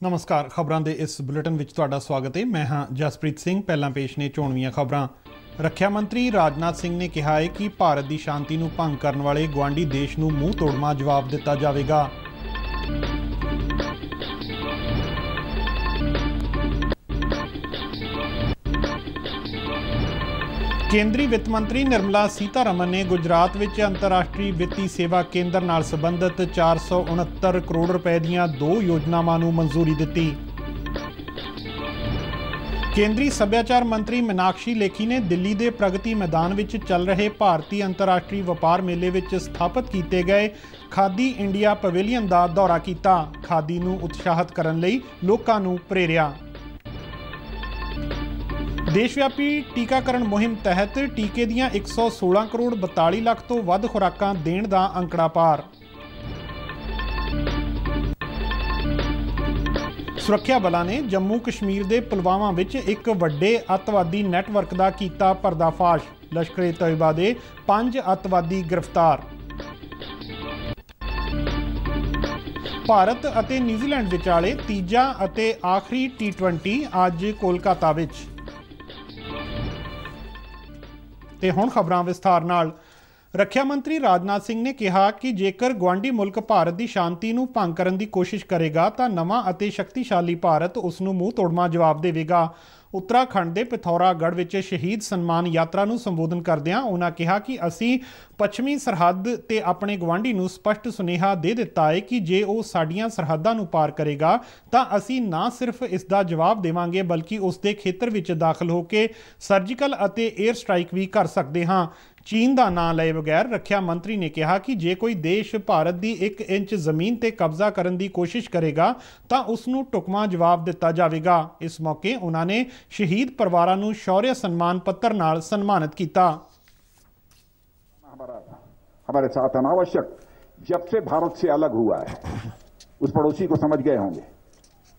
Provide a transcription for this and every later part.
नमस्कार। खबरों के इस बुलेटिन में तुहाडा स्वागत है। मैं हाँ जसप्रीत सिंह। पहला पेश ने चोणवीआं खबरां। रक्षा मंत्री राजनाथ सिंह ने कहा है कि भारत की शांति नूं भंग करने वाले गुआढ़ी देश नूं मूँह तोड़मा जवाब दिता जाएगा। केंद्रीय वित्त मंत्री निर्मला सीतारमन ने गुजरात विच अंतरराष्ट्रीय वित्ती सेवा केंद्र नाल संबंधित 469 करोड़ रुपए दीआं 2 योजनावां नूं मंजूरी दित्ती। केंद्रीय सभ्याचार मंत्री मीनाक्षी लेखी ने दिल्ली के प्रगति मैदान विच चल रहे भारतीय अंतरराष्ट्रीय वपार मेले विच स्थापित किए गए खादी इंडिया पवेलियन का दौरा किया। खादी नूं उत्साहित करन लई लोकां नूं प्रेरिया। देशव्यापी टीकाकरण मुहिम तहत टीके दियां 116 करोड़ 42 लाख तो वध खुराकां देण दा अंकड़ा पार। सुरक्षा बलों ने जम्मू कश्मीर के पुलवामा विच एक वड्डे अतवादी नैटवर्क का कीता पर्दाफाश। लश्कर ए तैयबा के 5 अतवादी गिरफ्तार। भारत और न्यूजीलैंड विचाले तीजा और आखिरी T20 अज कोलकाता विच। ते हुण खबरां विस्तार नाल। रक्षा मंत्री राजनाथ सिंह ने कहा कि जेकर गुआढ़ी मुल्क भारत की शांति नूं भंग करन दी कोशिश करेगा तो नवां अते शक्तिशाली भारत उसनूं मूँह तोड़मा जवाब देवेगा। उत्तराखंड के पिथौरागढ़ विच शहीद सन्मान यात्रा नूं संबोधन करदिआं उन्हां कहा कि असीं पश्चिमी सरहद ते अपने गुआढ़ी नूं स्पष्ट सुनेहा दे दिता है कि जे वो साडीआं सरहदां नूं पार करेगा तां असीं ना सिर्फ इसका जवाब देवांगे बल्कि उसके खेतर विच दाखिल होकर सर्जिकल अते एयर स्ट्राइक भी कर सकते हाँ। चीन का नाम लए बगैर रक्षा मंत्री ने कहा कि जे कोई देश भारत की 1 इंच जमीन ते कब्जा करने की कोशिश करेगा तो उसनूं टुकमा जवाब दिता जाएगा। इस मौके उन्होंने शहीद परिवारों नूं शौर्य सम्मान पत्र नाल सन्मानित किया। हमारे साथ अनावश्यक जब से भारत से अलग हुआ है उस पड़ोसी को समझ गए होंगे।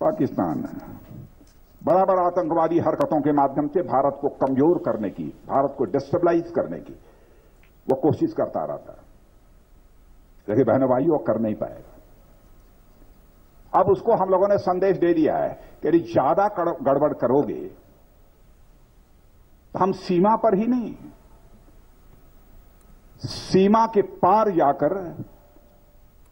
पाकिस्तान बड़ा बड़ा आतंकवादी हरकतों के माध्यम से भारत को कमजोर करने की, भारत को डिस्टेबलाइज करने की वो कोशिश करता रहा था, लेकिन बहनों भाइयों कर नहीं पाएगा। अब उसको हम लोगों ने संदेश दे दिया है कि यदि ज्यादा गड़बड़ करोगे तो हम सीमा पर ही नहीं, सीमा के पार जाकर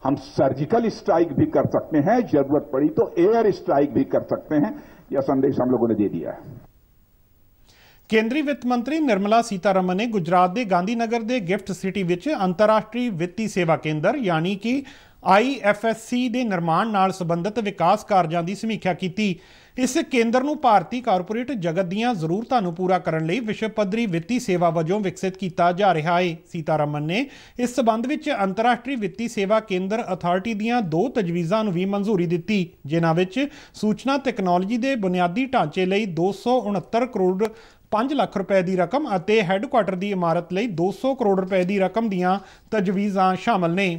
हम सर्जिकल स्ट्राइक भी कर सकते हैं, जरूरत पड़ी तो एयर स्ट्राइक भी कर सकते हैं। यह संदेश हम लोगों ने दे दिया है। केंद्रीय वित्त मंत्री निर्मला सीतारमन ने गुजरात के गांधीनगर के गिफ्ट सिटी विच अंतरराष्ट्रीय वित्ती सेवा केंद्र यानी कि IFSC के निर्माण नाल संबंधित विकास कार्यों की समीक्षा की। इस केंद्र नूं भारतीय कारपोरेट जगत दीआं जरूरतां नूं पूरा करन लई विश्व पद्धरी वित्ती सेवा वजों विकसित किया जा रहा है। सीतारमन ने इस संबंध विच अंतरराष्ट्रीय वित्ती सेवा केंद्र अथॉरिटी दीआं 2 तजवीज़ां नूं भी मंजूरी दित्ती, जिन्हां विच सूचना तकनोलॉजी के बुनियादी ढांचे लई 269 करोड़ 5 लाख रुपए की रकम और हैडकुआटर की इमारत लई 200 करोड़ रुपए की रकम दीआं तजवीज़ां शामिल ने।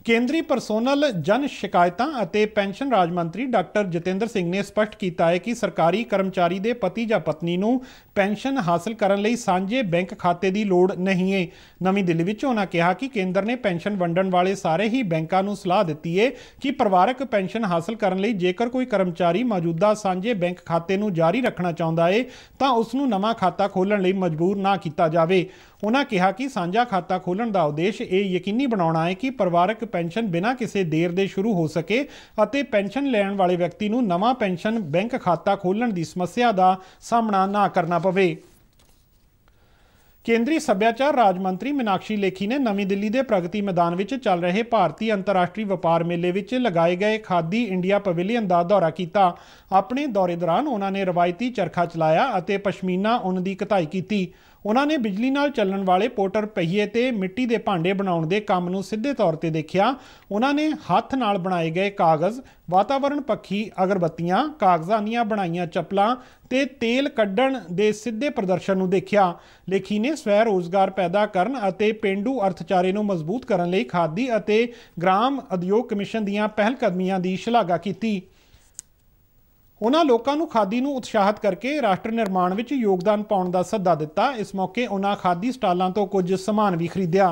केंद्रीय परसोनल जन शिकायतां अते पेंशन राज मंत्री डॉक्टर जितेंद्र सिंह ने स्पष्ट किया है कि सरकारी कर्मचारी के पति या पत्नी नूं पेंशन हासिल करने लई सांझे बैंक खाते की लोड़ नहीं है। नवी दिल्ली विच उन्होंने कहा कि केंद्र ने पेंशन वंडण वाले सारे ही बैंकों नूं सलाह दी है कि परिवारक पेंशन हासिल करने लई जेकर कोई कर्मचारी मौजूदा सांझे बैंक खाते नूं जारी रखना चाहुंदा है तां उसनूं नवां खाता खोलण लई मजबूर ना किया जावे। उन्होंने कहा कि सांझा खाता खोलण का उद्देश्य ये यकीनी बनाउणा है कि परिवारक पेंशन बिना किसी देर दे शुरू हो सके अते पेंशन लैण वाले व्यक्ति नूं नवां पेंशन बैंक खाता खोलण की समस्या का सामना ना करना पवे। केंद्रीय सभ्याचार राज मंत्री मीनाक्षी लेखी ने नवी दिल्ली के प्रगति मैदान में चल रहे भारतीय अंतरराष्ट्रीय वपार मेले में लगाए गए खादी इंडिया पवेलियन का दौरा किया। अपने दौरे दौरान उन्होंने रवायती चरखा चलाया और पश्मीना उन की कताई की। उन्होंने बिजली नाल चलण वाले पोटर पहिए ते मिट्टी के भांडे बनाउण दे काम नूं सीधे तौर पर देखा। उन्होंने हथ नाल बनाए गए कागज़, वातावरण पक्षी अगरबत्तियां, कागज़ां दीआं बनाईआं चप्पलां ते तेल कड्ढण दे सीधे प्रदर्शन नूं देखा। लेखी ने स्वै रोज़गार पैदा करन अते पेंडू अर्थचारे नूं मजबूत करन लई खादी अते ग्राम उद्योग कमिशन दीआं पहलकदमियां दी शलाघा की। उन्होंने लोगों को खादी नूं उत्साहित करके राष्ट्र निर्माण में योगदान पाउण का सद्दा दिता। इस मौके उन्होंने खादी स्टालों तो कुछ समान भी खरीदिया।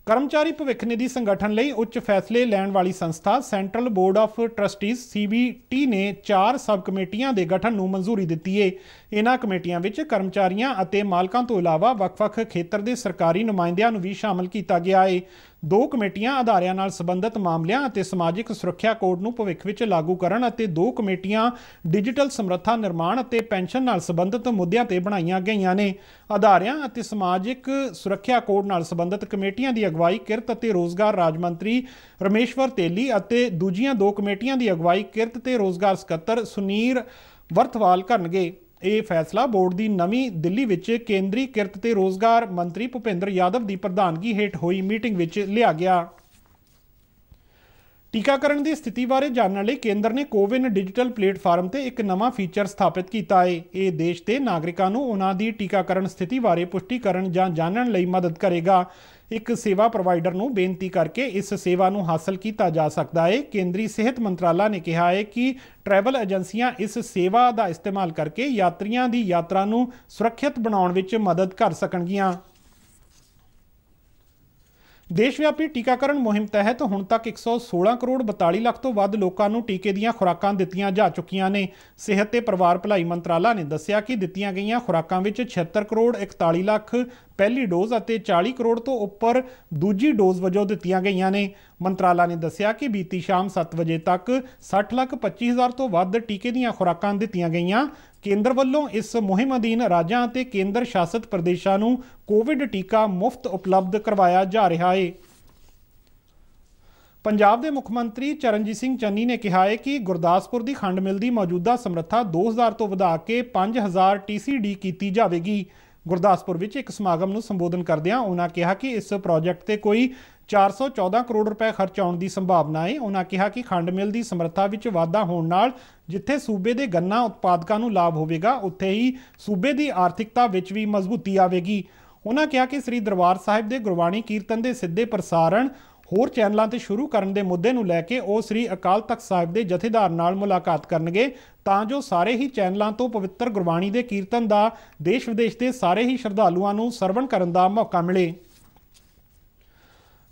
ਕਰਮਚਾਰੀ ਭਵਿੱਖ ਨਿਧੀ ਸੰਗਠਨ ਲਈ ਉੱਚ ਫੈਸਲੇ ਲੈਣ ਵਾਲੀ ਸੰਸਥਾ ਸੈਂਟਰਲ ਬੋਰਡ ਆਫ ਟਰਸਟੀਜ਼ CBT ਨੇ 4 ਸਬ ਕਮੇਟੀਆਂ ਦੇ ਗਠਨ ਨੂੰ ਮਨਜ਼ੂਰੀ ਦਿੱਤੀ ਹੈ। ਇਹਨਾਂ ਕਮੇਟੀਆਂ ਵਿੱਚ ਕਰਮਚਾਰੀਆਂ ਅਤੇ ਮਾਲਕਾਂ ਤੋਂ ਇਲਾਵਾ ਵੱਖ-ਵੱਖ ਖੇਤਰ ਦੇ ਸਰਕਾਰੀ ਨੁਮਾਇੰਦਿਆਂ ਨੂੰ ਵੀ ਸ਼ਾਮਲ ਕੀਤਾ ਗਿਆ ਹੈ। 2 ਕਮੇਟੀਆਂ ਅਦਾਰਿਆਂ ਨਾਲ ਸੰਬੰਧਿਤ ਮਾਮਲਿਆਂ ਅਤੇ ਸਮਾਜਿਕ ਸੁਰੱਖਿਆ ਕੋਡ ਨੂੰ ਭਵਿੱਖ ਵਿੱਚ ਲਾਗੂ ਕਰਨ ਅਤੇ 2 ਕਮੇਟੀਆਂ ਡਿਜੀਟਲ ਸਮਰੱਥਾ ਨਿਰਮਾਣ ਅਤੇ ਪੈਨਸ਼ਨ ਨਾਲ ਸੰਬੰਧਿਤ ਮੁੱਦਿਆਂ ਤੇ ਬਣਾਈਆਂ ਗਈਆਂ ਨੇ। ਅਦਾਰਿਆਂ ਅਤੇ ਸਮਾਜਿਕ ਸੁਰੱਖਿਆ ਕੋਡ ਨਾਲ ਸੰਬੰਧਿਤ ਕਮੇਟੀਆਂ ਦੀ ਅਗਵਾਈ ਕਿਰਤ ਅਤੇ ਰੋਜ਼ਗਾਰ ਰਾਜ ਮੰਤਰੀ ਰਮੇਸ਼ਵਰ ਤੇਲੀ ਅਤੇ ਦੂਜੀਆਂ 2 ਕਮੇਟੀਆਂ ਦੀ ਅਗਵਾਈ ਕਿਰਤ ਤੇ ਰੋਜ਼ਗਾਰ ਸਕੱਤਰ ਸੁਨੀਰ ਵਰਥਵਾਲ ਕਰਨਗੇ। ਇਹ ਫੈਸਲਾ ਬੋਰਡ ਦੀ ਨਵੀਂ ਦਿੱਲੀ ਵਿੱਚ ਕੇਂਦਰੀ ਕਿਰਤ ਤੇ ਰੋਜ਼ਗਾਰ ਮੰਤਰੀ ਭੁਪਿੰਦਰ ਯਾਦਵ ਦੀ ਪ੍ਰਧਾਨਗੀ ਹੇਠ ਹੋਈ ਮੀਟਿੰਗ ਵਿੱਚ ਲਿਆ ਗਿਆ। ਟੀਕਾਕਰਨ ਦੀ ਸਥਿਤੀ ਬਾਰੇ ਜਾਣਨ ਲਈ ਕੇਂਦਰ ਨੇ ਕੋਵਿਨ ਡਿਜੀਟਲ ਪਲੇਟਫਾਰਮ ਤੇ ਇੱਕ ਨਵਾਂ ਫੀਚਰ ਸਥਾਪਿਤ ਕੀਤਾ ਹੈ। ਇਹ ਦੇਸ਼ ਦੇ ਨਾਗਰਿਕਾਂ ਨੂੰ ਉਹਨਾਂ ਦੀ ਟੀਕਾਕਰਨ ਸਥਿਤੀ ਬਾਰੇ ਪੁਸ਼ਟੀ ਕਰਨ ਜਾਂ ਜਾਣਨ ਲਈ ਮਦਦ ਕਰੇਗਾ। ਇੱਕ ਸੇਵਾ ਪ੍ਰੋਵਾਈਡਰ ਨੂੰ ਬੇਨਤੀ ਕਰਕੇ ਇਸ ਸੇਵਾ ਨੂੰ ਹਾਸਲ ਕੀਤਾ ਜਾ ਸਕਦਾ ਹੈ। ਕੇਂਦਰੀ ਸਿਹਤ ਮੰਤਰਾਲਾ ਨੇ ਕਿਹਾ ਹੈ ਕਿ ਟਰੈਵਲ ਏਜੰਸੀਆਂ ਇਸ ਸੇਵਾ ਦਾ ਇਸਤੇਮਾਲ ਕਰਕੇ ਯਾਤਰੀਆਂ ਦੀ ਯਾਤਰਾ ਨੂੰ ਸੁਰੱਖਿਅਤ ਬਣਾਉਣ ਵਿੱਚ ਮਦਦ ਕਰ ਸਕਣਗੀਆਂ। ਦੇਸ਼ਵਿਆਪੀ ਟੀਕਾਕਰਨ ਮੁਹਿੰਮ ਤਹਿਤ ਹੁਣ ਤੱਕ 116 ਕਰੋੜ 42 ਲੱਖ ਤੋਂ ਵੱਧ ਲੋਕਾਂ ਨੂੰ ਟੀਕੇ ਦੀਆਂ ਖੁਰਾਕਾਂ ਦਿੱਤੀਆਂ ਜਾ ਚੁੱਕੀਆਂ ਨੇ। ਸਿਹਤ ਤੇ ਪਰਿਵਾਰ ਭਲਾਈ ਮੰਤਰਾਲਾ ਨੇ ਦੱਸਿਆ ਕਿ ਦਿੱਤੀਆਂ ਗਈਆਂ ਖੁਰਾਕਾਂ ਵਿੱਚ 76 ਕਰੋੜ 41 ਲੱਖ ਪਹਿਲੀ ਡੋਜ਼ ਅਤੇ 40 ਕਰੋੜ ਤੋਂ ਉੱਪਰ ਦੂਜੀ ਡੋਜ਼ ਵਜੋਂ ਦਿੱਤੀਆਂ ਗਈਆਂ ਨੇ। ਮੰਤਰਾਲਾ ਨੇ ਦੱਸਿਆ ਕਿ ਬੀਤੀ ਸ਼ਾਮ 7 ਵਜੇ ਤੱਕ 60,25,000 ਤੋਂ ਵੱਧ ਟੀਕੇ ਦੀਆਂ ਖੁਰਾਕਾਂ ਦਿੱਤੀਆਂ ਗਈਆਂ। ਕੇਂਦਰ ਵੱਲੋਂ ਇਸ ਮੁਹਿੰਮ ਅਧੀਨ ਰਾਜਾਂ ਅਤੇ ਕੇਂਦਰ ਸ਼ਾਸਤ ਪ੍ਰਦੇਸ਼ਾਂ ਨੂੰ ਕੋਵਿਡ ਟੀਕਾ ਮੁਫਤ ਉਪਲਬਧ ਕਰਵਾਇਆ ਜਾ ਰਿਹਾ ਹੈ। ਪੰਜਾਬ ਦੇ ਮੁੱਖ ਮੰਤਰੀ ਚਰਨਜੀਤ ਸਿੰਘ ਚੰਨੀ ਨੇ ਕਿਹਾ ਹੈ ਕਿ ਗੁਰਦਾਸਪੁਰ ਦੀ ਖੰਡ ਮਿਲ ਦੀ ਮੌਜੂਦਾ ਸਮਰੱਥਾ 2000 ਤੋਂ ਵਧਾ ਕੇ 5000 TCD ਕੀਤੀ ਜਾਵੇਗੀ। ਗੁਰਦਾਸਪੁਰ ਵਿੱਚ ਇੱਕ ਸਮਾਗਮ ਨੂੰ ਸੰਬੋਧਨ ਕਰਦਿਆਂ ਉਹਨਾਂ ਕਿਹਾ ਕਿ ਇਸ ਪ੍ਰੋਜੈਕਟ ਤੇ ਕੋਈ 414 ਕਰੋੜ ਰੁਪਏ ਖਰਚ ਆਉਣ ਦੀ ਸੰਭਾਵਨਾ ਹੈ। ਉਹਨਾਂ ਕਿਹਾ ਕਿ ਖੰਡ ਮਿਲ ਦੀ ਸਮਰੱਥਾ ਵਿੱਚ ਵਾਧਾ ਹੋਣ ਨਾਲ ਜਿੱਥੇ ਸੂਬੇ ਦੇ ਗੰਨਾ ਉਤਪਾਦਕਾਂ ਨੂੰ ਲਾਭ ਹੋਵੇਗਾ, ਉੱਥੇ ਹੀ ਸੂਬੇ ਦੀ ਆਰਥਿਕਤਾ ਵਿੱਚ ਵੀ ਮਜ਼ਬੂਤੀ ਆਵੇਗੀ। ਉਹਨਾਂ ਕਿਹਾ ਕਿ ਸ੍ਰੀ ਦਰਬਾਰ ਸਾਹਿਬ ਦੇ ਗੁਰਬਾਣੀ ਕੀਰਤਨ ਦੇ ਸਿੱਧੇ ਪ੍ਰਸਾਰਣ ਹੋਰ ਚੈਨਲਾਂ ਤੇ ਸ਼ੁਰੂ ਕਰਨ ਦੇ ਮੁੱਦੇ ਨੂੰ ਲੈ ਕੇ ਉਹ ਸ੍ਰੀ ਅਕਾਲ ਤਖਤ ਸਾਹਿਬ ਦੇ ਜਥੇਦਾਰ ਨਾਲ ਮੁਲਾਕਾਤ ਕਰਨਗੇ ਤਾਂ ਜੋ ਸਾਰੇ ਹੀ ਚੈਨਲਾਂ ਤੋਂ ਪਵਿੱਤਰ ਗੁਰਬਾਣੀ ਦੇ ਕੀਰਤਨ ਦਾ ਦੇਸ਼ ਵਿਦੇਸ਼ ਦੇ ਸਾਰੇ ਹੀ ਸ਼ਰਧਾਲੂਆਂ ਨੂੰ ਸਰਵਣ ਕਰਨ ਦਾ ਮੌਕਾ ਮਿਲੇ।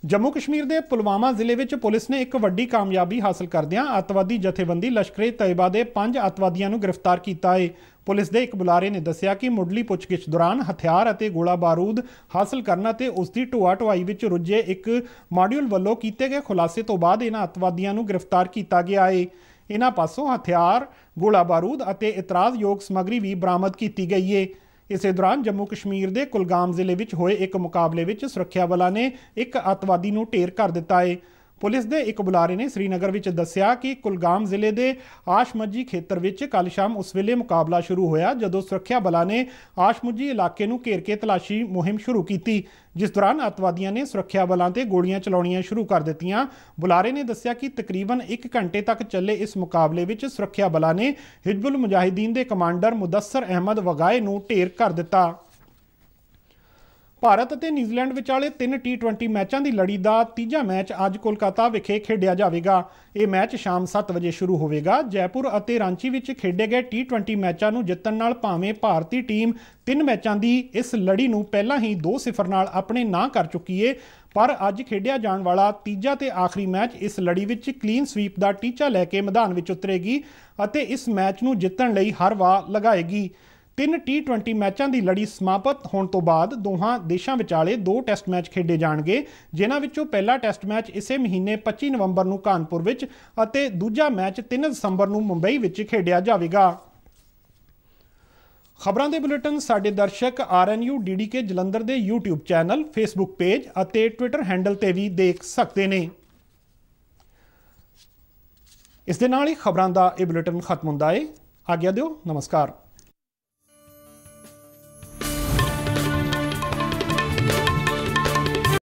ਜੰਮੂ ਕਸ਼ਮੀਰ ਦੇ ਪੁਲਵਾਮਾ ਜ਼ਿਲ੍ਹੇ ਵਿੱਚ ਪੁਲਿਸ ਨੇ ਇੱਕ ਵੱਡੀ ਕਾਮਯਾਬੀ ਹਾਸਲ ਕਰਦਿਆਂ ਅੱਤਵਾਦੀ ਜਥੇਬੰਦੀ ਲਸ਼ਕਰ-ਏ-ਤੈਯਬਾ ਦੇ 5 ਅੱਤਵਾਦੀਆਂ ਨੂੰ ਗ੍ਰਿਫਤਾਰ ਕੀਤਾ ਹੈ। ਪੁਲਿਸ ਦੇ ਇੱਕ ਬੁਲਾਰੇ ਨੇ ਦੱਸਿਆ ਕਿ ਮੁੱਢਲੀ ਪੁੱਛਗਿੱਛ ਦੌਰਾਨ ਹਥਿਆਰ ਅਤੇ ਗੋਲਾ ਬਾਰੂਦ ਹਾਸਲ ਕਰਨ ਅਤੇ ਉਸ ਦੀ ਢੋਆ-ਢੁਆਈ ਵਿੱਚ ਰੁੱਝੇ ਇੱਕ ਮਾਡਿਊਲ ਵੱਲੋਂ ਕੀਤੇ ਗਏ ਖੁਲਾਸੇ ਤੋਂ ਬਾਅਦ ਇਹਨਾਂ ਅੱਤਵਾਦੀਆਂ ਨੂੰ ਗ੍ਰਿਫਤਾਰ ਕੀਤਾ ਗਿਆ ਹੈ। ਇਹਨਾਂ ਪਾਸੋਂ ਹਥਿਆਰ, ਗੋਲਾ ਬਾਰੂਦ ਅਤੇ ਇਤਰਾਜ਼ਯੋਗ ਸਮੱਗਰੀ ਵੀ ਬਰਾਮਦ ਕੀਤੀ ਗਈ ਹੈ। ਇਸੇ ਦੌਰਾਨ ਜੰਮੂ ਕਸ਼ਮੀਰ ਦੇ ਕੁਲਗਾਮ ਜ਼ਿਲ੍ਹੇ ਵਿੱਚ ਹੋਏ ਇੱਕ ਮੁਕਾਬਲੇ ਵਿੱਚ ਸੁਰੱਖਿਆ ਬਲਾਂ ਨੇ ਇੱਕ ਅੱਤਵਾਦੀ ਨੂੰ ਢੇਰ ਕਰ ਦਿੱਤਾ ਹੈ। ਪੁਲਿਸ ਦੇ ਇੱਕ ਬੁਲਾਰੇ ਨੇ ਸ੍ਰੀਨਗਰ ਵਿੱਚ ਦੱਸਿਆ ਕਿ ਕੁਲਗਾਮ ਜ਼ਿਲ੍ਹੇ ਦੇ ਆਸ਼ਮੱਜੀ ਖੇਤਰ ਵਿੱਚ ਕੱਲ੍ਹ ਸ਼ਾਮ ਉਸ ਵੇਲੇ ਮੁਕਾਬਲਾ ਸ਼ੁਰੂ ਹੋਇਆ ਜਦੋਂ ਸੁਰੱਖਿਆ ਬਲਾਂ ਨੇ ਆਸ਼ਮੱਜੀ ਇਲਾਕੇ ਨੂੰ ਘੇਰ ਕੇ ਤਲਾਸ਼ੀ ਮੁਹਿੰਮ ਸ਼ੁਰੂ ਕੀਤੀ, ਜਿਸ ਦੌਰਾਨ ਅੱਤਵਾਦੀਆਂ ਨੇ ਸੁਰੱਖਿਆ ਬਲਾਂ ਤੇ ਗੋਲੀਆਂ ਚਲਾਉਣੀਆਂ ਸ਼ੁਰੂ ਕਰ ਦਿੱਤੀਆਂ। ਬੁਲਾਰੇ ਨੇ ਦੱਸਿਆ ਕਿ ਤਕਰੀਬਨ 1 ਘੰਟੇ ਤੱਕ ਚੱਲੇ ਇਸ ਮੁਕਾਬਲੇ ਵਿੱਚ ਸੁਰੱਖਿਆ ਬਲਾਂ ਨੇ ਹਿਜ਼ਬੁਲ ਮੁਜਾਹਿਦੀਨ ਦੇ ਕਮਾਂਡਰ ਮੁਦੱਸਰ ਅਹਿਮਦ ਵਗਾਏ ਨੂੰ ਢੇਰ ਕਰ ਦਿੱਤਾ। ਭਾਰਤ ਅਤੇ ਨਿਊਜ਼ੀਲੈਂਡ ਵਿਚਾਲੇ 3 T20 ਮੈਚਾਂ ਦੀ ਲੜੀ ਦਾ ਤੀਜਾ ਮੈਚ ਅੱਜ ਕੋਲਕਾਤਾ ਵਿਖੇ ਖੇਡਿਆ ਜਾਵੇਗਾ। ਇਹ ਮੈਚ ਸ਼ਾਮ 7 ਵਜੇ ਸ਼ੁਰੂ ਹੋਵੇਗਾ। ਜੈਪੁਰ ਅਤੇ ਰਾਂਚੀ ਵਿੱਚ ਖੇਡੇ ਗਏ T20 ਮੈਚਾਂ ਨੂੰ ਜਿੱਤਣ ਨਾਲ ਭਾਵੇਂ ਭਾਰਤੀ ਟੀਮ 3 ਮੈਚਾਂ ਦੀ ਇਸ ਲੜੀ ਨੂੰ ਪਹਿਲਾਂ ਹੀ 2-0 ਨਾਲ ਆਪਣੇ ਨਾਂ ਕਰ ਚੁੱਕੀ ਹੈ, ਪਰ ਅੱਜ ਖੇਡਿਆ ਜਾਣ ਵਾਲਾ ਤੀਜਾ ਤੇ ਆਖਰੀ ਮੈਚ ਇਸ ਲੜੀ ਵਿੱਚ ਕਲੀਨ ਸਵੀਪ ਦਾ ਟੀਚਾ ਲੈ ਕੇ ਮੈਦਾਨ ਵਿੱਚ ਉਤਰੇਗੀ ਅਤੇ ਇਸ ਮੈਚ ਨੂੰ ਜਿੱਤਣ ਲਈ ਹਰ ਵਾਹ ਲਗਾਏਗੀ। 3 T20 ਮੈਚਾਂ ਦੀ ਲੜੀ ਸਮਾਪਤ ਹੋਣ ਤੋਂ ਬਾਅਦ ਦੋਹਾਂ ਦੇਸ਼ਾਂ ਵਿਚਾਲੇ 2 ਟੈਸਟ ਮੈਚ ਖੇਡੇ ਜਾਣਗੇ, ਜਿਨ੍ਹਾਂ ਵਿੱਚੋਂ ਪਹਿਲਾ ਟੈਸਟ ਮੈਚ ਇਸੇ ਮਹੀਨੇ 25 ਨਵੰਬਰ ਨੂੰ ਕਾਨਪੁਰ ਵਿੱਚ ਅਤੇ ਦੂਜਾ ਮੈਚ 3 ਦਸੰਬਰ ਨੂੰ ਮੁੰਬਈ ਵਿੱਚ ਖੇਡਿਆ ਜਾਵੇਗਾ। ਖਬਰਾਂ ਦੇ ਬੁਲੇਟਿਨ ਸਾਡੇ ਦਰਸ਼ਕ RNU DDK ਜਲੰਧਰ ਦੇ YouTube ਚੈਨਲ, Facebook ਪੇਜ ਅਤੇ Twitter ਹੈਂਡਲ ਤੇ ਵੀ ਦੇਖ ਸਕਦੇ ਨੇ। ਇਸ ਦੇ ਨਾਲ ਹੀ ਖਬਰਾਂ ਦਾ ਇਹ ਬੁਲੇਟਿਨ ਖਤਮ ਹੁੰਦਾ ਹੈ। ਆਗਿਆ ਦਿਓ, ਨਮਸਕਾਰ।